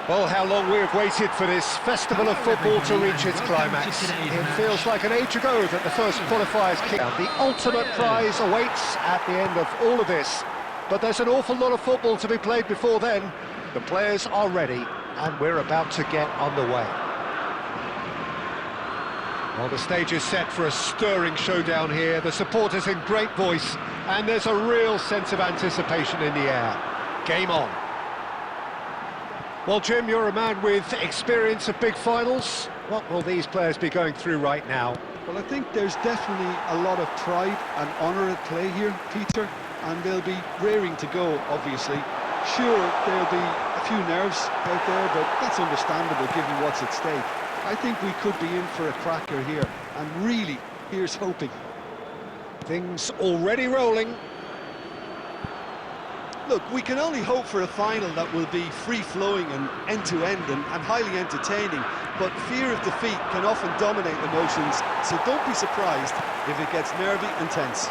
Well, how long we have waited for this festival of football to reach its climax. It feels like an age ago that the first qualifiers kicked out. The ultimate prize awaits at the end of all of this. But there's an awful lot of football to be played before then. The players are ready, and we're about to get underway. Well, the stage is set for a stirring showdown here. The supporters in great voice, and there's a real sense of anticipation in the air. Game on. Well, Jim, you're a man with experience of big finals. What will these players be going through right now? Well, I think there's definitely a lot of pride and honour at play here, Peter, and they'll be raring to go, obviously. Sure, there'll be a few nerves out there, but that's understandable given what's at stake. I think we could be in for a cracker here, and really, here's hoping. Things already rolling. Look, we can only hope for a final that will be free-flowing and end-to-end and highly entertaining, but fear of defeat can often dominate emotions, so don't be surprised if it gets nervy and tense.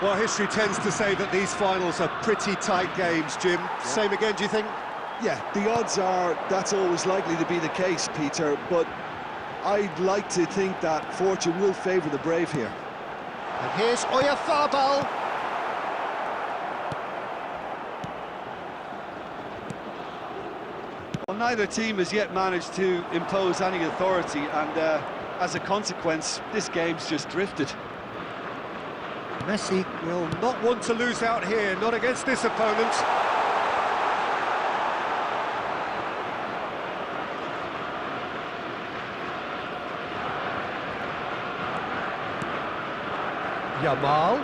Well, history tends to say that these finals are pretty tight games, Jim. Yeah. Same again, do you think? Yeah, the odds are that's always likely to be the case, Peter, but I'd like to think that fortune will favour the brave here. And here's Efootball. Well, neither team has yet managed to impose any authority, and as a consequence, this game's just drifted. Messi will not want to lose out here, not against this opponent. Yamal.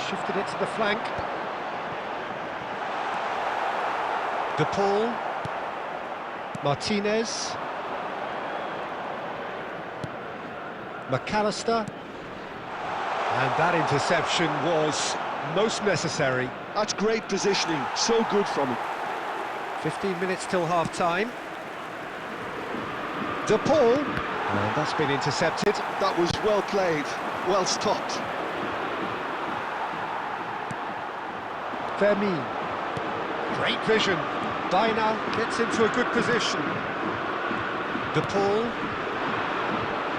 Shifted it to the flank. De Paul. Martinez. McAllister. And that interception was most necessary. That's great positioning, so good from him. 15 minutes till half-time. De Paul, and that's been intercepted. That was well played, well stopped. Fermin, great vision. Dina gets into a good position. De Paul,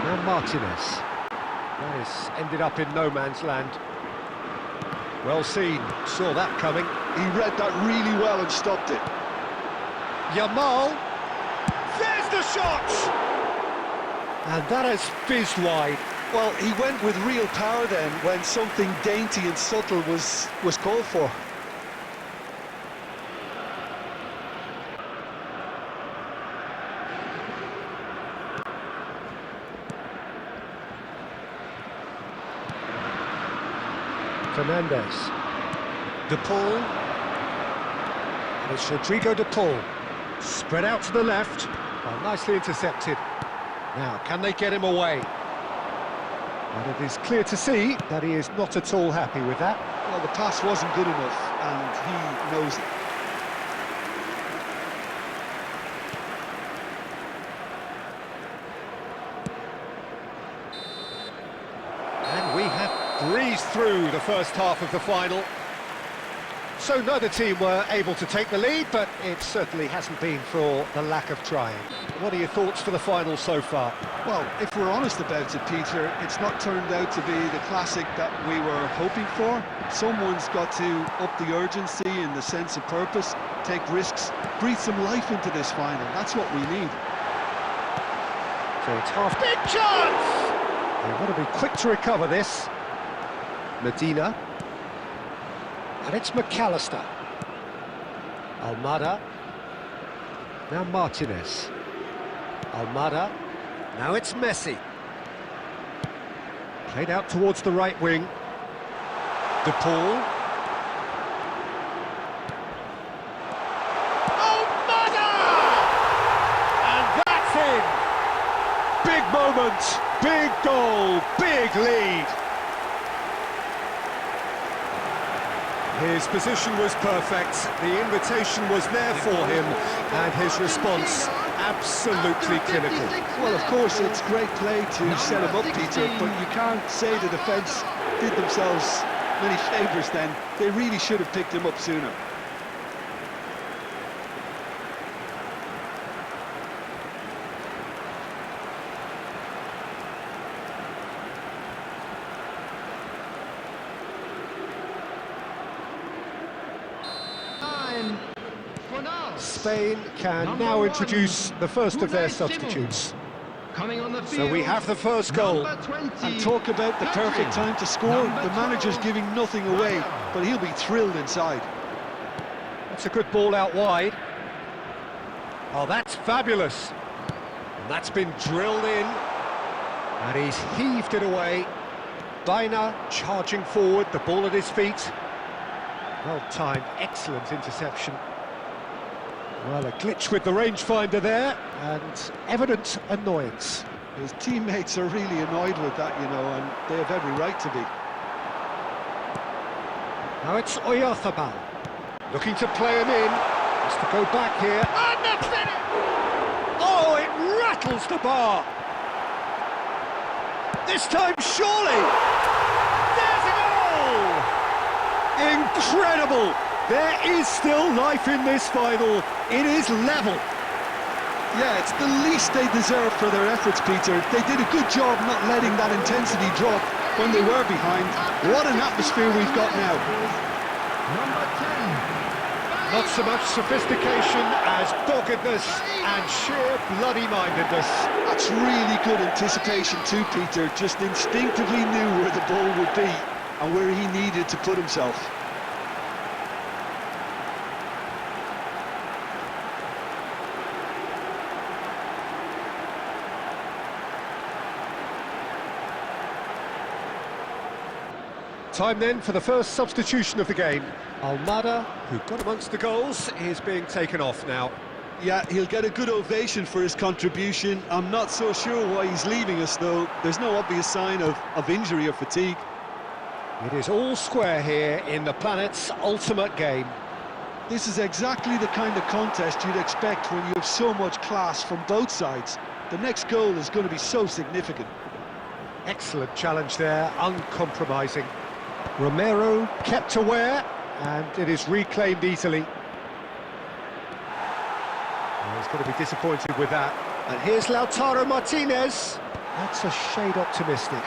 now Martinez. That has ended up in no man's land. Well seen, saw that coming. He read that really well and stopped it. Yamal. There's the shot! And that has fizzed wide. Well, he went with real power then when something dainty and subtle was called for. Fernandez. De Paul. And it's Rodrigo De Paul. Spread out to the left. Oh, nicely intercepted. Now, can they get him away? And it is clear to see that he is not at all happy with that. Well, the pass wasn't good enough, and he knows it. And we have breezed through the first half of the final. So neither team were able to take the lead, but it certainly hasn't been for the lack of trying. What are your thoughts for the final so far? Well, if we're honest about it, Peter, it's not turned out to be the classic that we were hoping for. Someone's got to up the urgency and the sense of purpose, take risks, breathe some life into this final. That's what we need. So it's half. Big chance! They've got to be quick to recover this. Medina. And it's McAllister. Almada. Now Martinez. Almada. Now it's Messi. Played out towards the right wing. De Paul. Almada! And that's in! Big moment, big goal, big lead. His position was perfect, the invitation was there for him, and his response absolutely clinical. Well, of course, it's great play to set him up, Peter, but you can't say the defence did themselves many favours then. They really should have picked him up sooner. Spain can now introduce the first of their substitutes. Coming on the field, so we have the first goal. And talk about the perfect time to score. The manager's giving nothing away, but he'll be thrilled inside. That's a good ball out wide. Oh, that's fabulous. And that's been drilled in. And he's heaved it away. Baina charging forward, the ball at his feet. Well timed, excellent interception. Well, a glitch with the rangefinder there, and evident annoyance. His teammates are really annoyed with that, you know, and they have every right to be. Now it's Oyarzabal, looking to play him in. Has to go back here. And the finish! Oh, it rattles the bar. This time, surely. There's a goal! Incredible! There is still life in this final. It is level. Yeah, it's the least they deserve for their efforts, Peter. They did a good job not letting that intensity drop when they were behind. What an atmosphere we've got now. Number 10. Not so much sophistication as doggedness and sheer bloody-mindedness. That's really good anticipation too, Peter. Just instinctively knew where the ball would be and where he needed to put himself. Time then for the first substitution of the game. Almada, who got amongst the goals, is being taken off now. Yeah, he'll get a good ovation for his contribution. I'm not so sure why he's leaving us, though. There's no obvious sign of injury or fatigue. It is all square here in the planet's ultimate game. This is exactly the kind of contest you'd expect when you have so much class from both sides. The next goal is going to be so significant. Excellent challenge there, uncompromising. Romero kept aware, and it is reclaimed easily. Well, he's going to be disappointed with that. And here's Lautaro Martinez. That's a shade optimistic.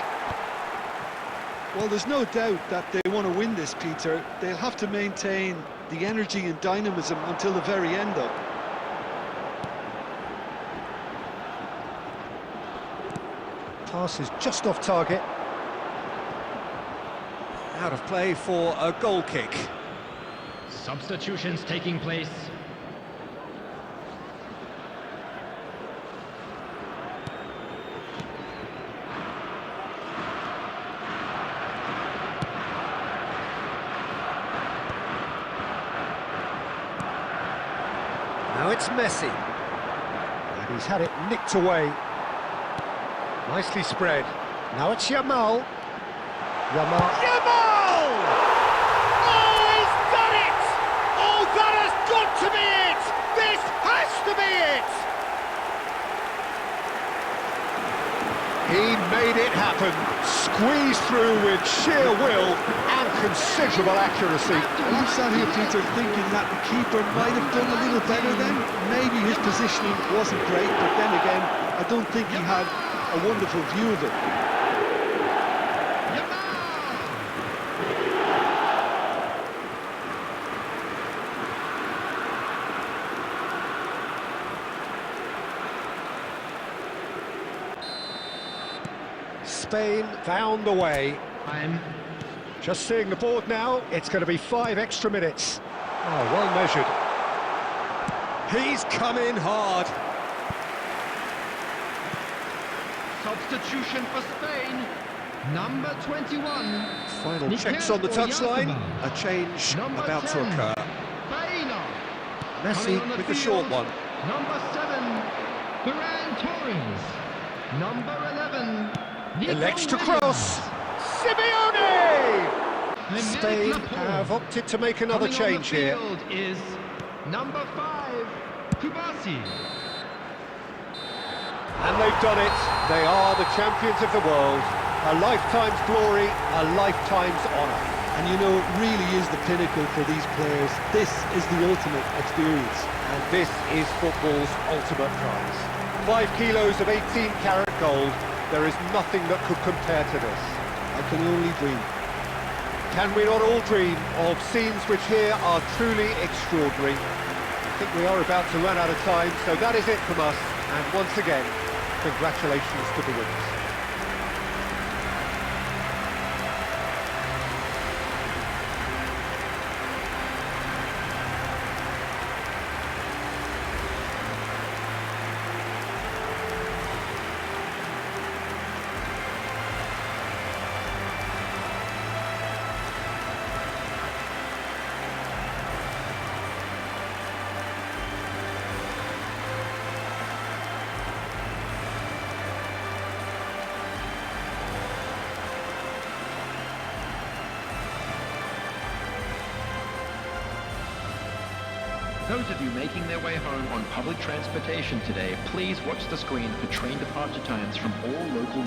Well, there's no doubt that they want to win this, Peter. They'll have to maintain the energy and dynamism until the very end, though. Pass is just off target. Out of play for a goal kick. Substitutions taking place. Now it's Messi. And he's had it nicked away. Nicely spread. Now it's Yamal. Yamal! Oh, he's done it! Oh, that has got to be it! This has to be it! He made it happen. Squeezed through with sheer will and considerable accuracy. I'm sat here, Peter, thinking that the keeper might have done a little better then. Maybe his positioning wasn't great, but then again, I don't think he had a wonderful view of it. Spain found the way. Just seeing the board now, it's going to be 5 extra minutes. Oh, well measured. He's come in hard. Substitution for Spain. Number 21. Final checks on the touchline. A change about to occur. Messi with the short one. Number 7. Ferran Torres. Number 11. Elects to cross. Simeone! Spain have opted to make another Coming change on the here. field is number 5, Kubasi. And they've done it. They are the champions of the world. A lifetime's glory, a lifetime's honour. And you know, it really is the pinnacle for these players. This is the ultimate experience. And this is football's ultimate prize. 5 kilos of 18-carat gold. There is nothing that could compare to this. I can only dream. Can we not all dream of scenes which here are truly extraordinary? I think we are about to run out of time, so that is it from us. And once again, congratulations to the winners. Those of you making their way home on public transportation today, please watch the screen for train departure times from all local